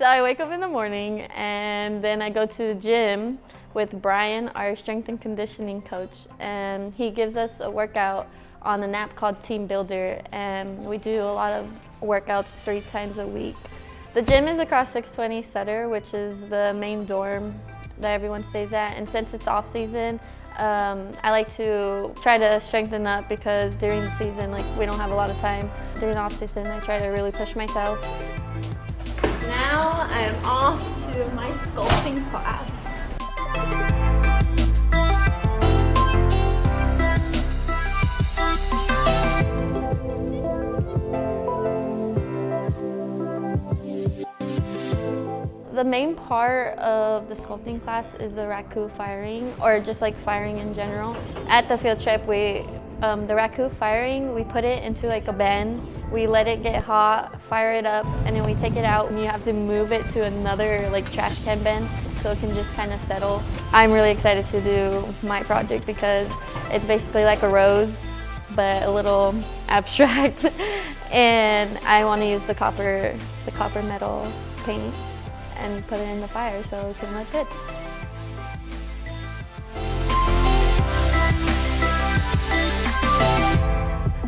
So I wake up in the morning and then I go to the gym with Brian, our strength and conditioning coach, and he gives us a workout on an app called Team Builder, and we do a lot of workouts 3 times a week. The gym is across 620 Sutter, which is the main dorm that everyone stays at, and since it's off season, I like to try to strengthen up because during the season, we don't have a lot of time. During the off season, I try to really push myself. Now I'm off to my sculpting class. The main part of the sculpting class is the raku firing, or just firing in general. At the field trip, the raku firing, we put it into a bin. We let it get hot, fire it up, and then we take it out and you have to move it to another trash can bin so it can just kind of settle. I'm really excited to do my project because it's basically like a rose, but a little abstract. And I want to use the copper metal paint and put it in the fire so it can look good.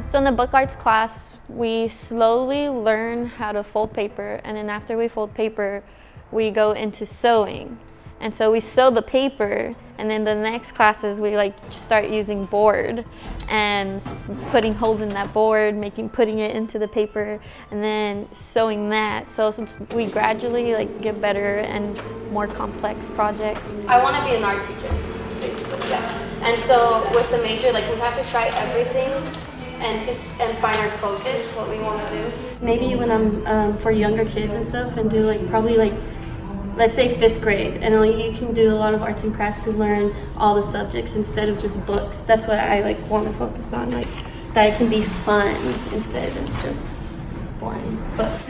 So in the book arts class, we slowly learn how to fold paper, and then after we fold paper, we go into sewing. And so we sew the paper, and then the next classes we start using board and putting holes in that board, putting it into the paper, and then sewing that. So since we gradually get better and more complex projects. I want to be an art teacher, basically. Yeah. And so with the major, we have to try everything and find our focus, what we want to do. Maybe when I'm for younger kids and stuff, and do probably let's say 5th grade, and you can do a lot of arts and crafts to learn all the subjects instead of just books. That's what I want to focus on, that it can be fun instead of just boring books.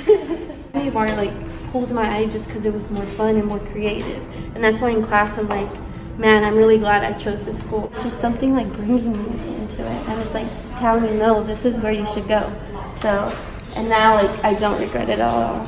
Art pulled my eye just because it was more fun and more creative, and that's why in class I'm man, I'm really glad I chose this school. It's just something bringing me into it, and it's telling me, no, this is where you should go. So, and now I don't regret it at all.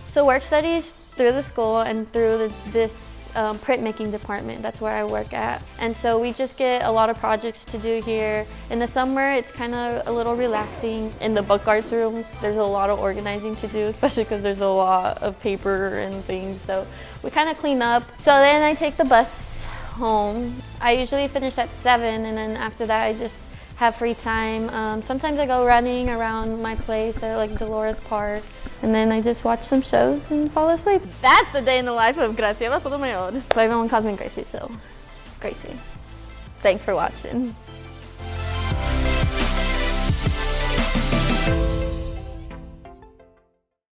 So work studies through the school and through this printmaking department. That's where I work at. And so we just get a lot of projects to do here. In the summer, it's kind of a little relaxing. In the book arts room, there's a lot of organizing to do, especially because there's a lot of paper and things. So we kind of clean up. So then I take the bus home. I usually finish at 7, and then after that I just have free time. Sometimes I go running around my place at Dolores Park, and then I just watch some shows and fall asleep. That's the day in the life of Gracie Sotomayor. But everyone calls me Gracie, so Gracie. Thanks for watching.